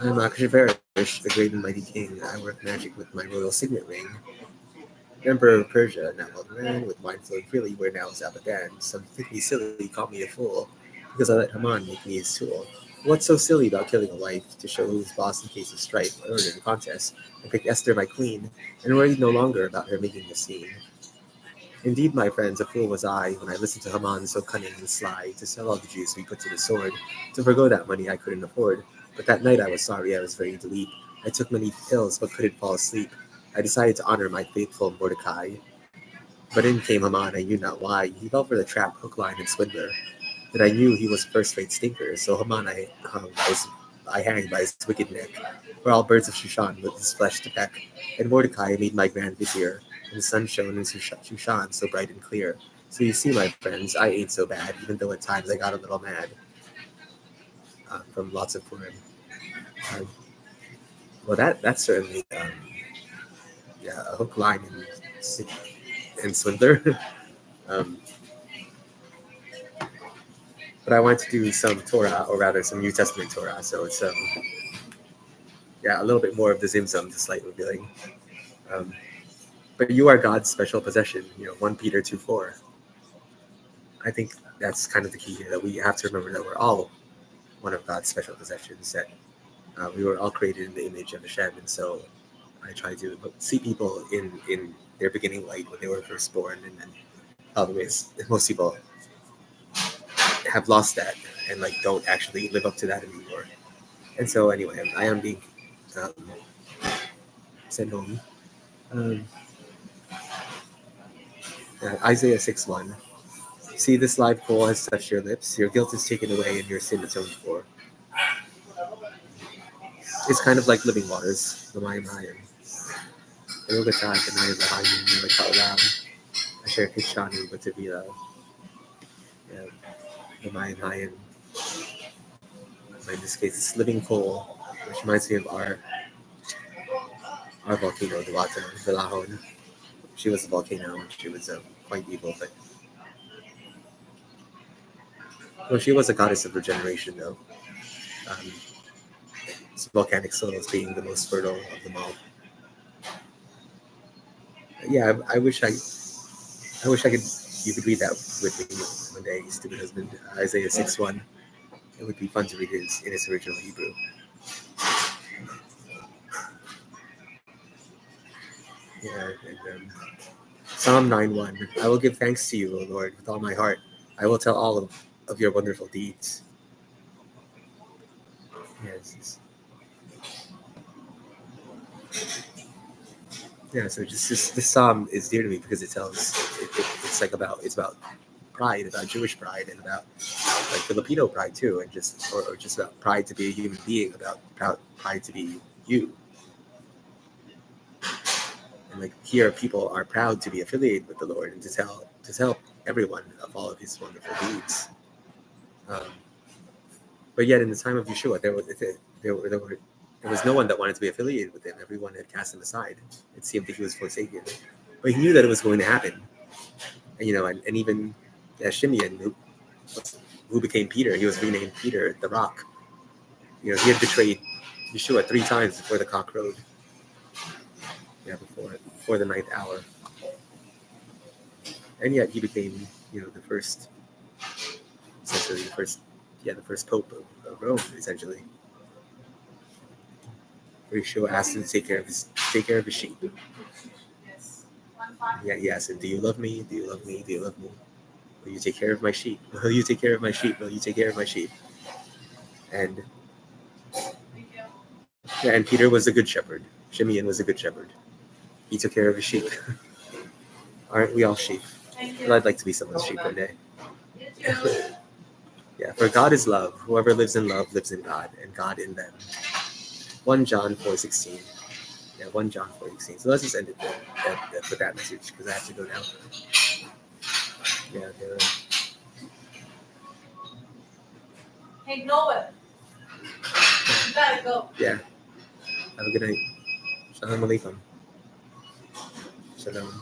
I'm Akashverosh, the great and mighty king. I work magic with my royal signet ring. Emperor of Persia, now old man, with wine flowing freely, where now is Abadan. Some think me silly, call me a fool, because I let Haman make me his tool. What's so silly about killing a wife, to show who's boss in case of strife, or in a contest, and pick Esther my queen, and worried no longer about her making a scene? Indeed, my friends, a fool was I, when I listened to Haman so cunning and sly, to sell all the Jews we put to the sword, to forgo that money I couldn't afford. But that night I was sorry, I was ready to leap. I took many pills, but couldn't fall asleep. I decided to honor my faithful Mordecai. But in came Haman, I knew not why. He fell for the trap, hook, line, and swindler. But I knew he was a first-rate stinker, so Haman I hanged by his wicked neck, for all birds of Shushan with his flesh to peck. And Mordecai made my grand vizier, and the sun shone in Shushan so bright and clear. So you see, my friends, I ain't so bad, even though at times I got a little mad. From lots of Purim. Um, well, that's certainly yeah, a hook, line, and swindler. um, but I wanted to do some Torah, or rather some New Testament Torah. So it's yeah, a little bit more of the tzimtzum, the slight revealing. Um, but you are God's special possession. 1 Peter 2:4. I think that's kind of the key here, that we have to remember that we're all one of God's special possessions. That we were all created in the image of Hashem, and so I try to see people in their beginning light when they were first born, and then otherwise most people have lost that and don't actually live up to that anymore. And so anyway, I am being um, sent home. Um, Isaiah 6:1. See, this live coal has touched your lips. Your guilt is taken away, and your sin atoned for. It's kind of like living waters. The Mayim Hayim. Erugatai Kanai Bahayim Nilakalam. Asher Kishani Batavila. The Mayim Hayim. In this case, it's living coal, which reminds me of our volcano, the Lahon. She was a volcano. She was quite evil, but well, she was a goddess of regeneration, though. Volcanic soils being the most fertile of them all. Yeah, I wish I could. You could read that with me one day, stupid husband. Isaiah 6:1. It would be fun to read it in its original Hebrew. Yeah, and Psalm 9:1. I will give thanks to you, O Lord, with all my heart. I will tell all of your wonderful deeds. Yes. Yeah, so just this psalm is dear to me because it's about pride, about Jewish pride, and about Filipino pride too, and just about pride to be a human being, about pride to be you. And here, people are proud to be affiliated with the Lord and to tell everyone of all of His wonderful deeds. But yet, in the time of Yeshua, there was no one that wanted to be affiliated with Him. Everyone had cast Him aside. It seemed that He was forsaken. But He knew that it was going to happen. And even Shimeon, who became Peter, he was renamed Peter, the Rock. He had betrayed Yeshua 3 times before the cock crowed. Yeah, before the 9th hour. And yet he became, the first, essentially the first pope of Rome, essentially. Where Yeshua asked him to take care of his sheep. Yeah, he asked him, "Do you love me? Do you love me? Do you love me? Will you take care of my sheep? Will you take care of my sheep? Will you take care of my sheep?" And yeah, and Peter was a good shepherd. Shimeon was a good shepherd. He took care of his sheep. Aren't we all sheep? Well, I'd like to be someone's sheep one day. Yeah, for God is love. Whoever lives in love lives in God, and God in them. 1 John 4:16. Yeah, 1 John 4:16. So let's just end it with that message, because I have to go now. Yeah. Hey, Noah. You gotta go. Yeah. Have a good night. Shalom Aleichem. Shalom.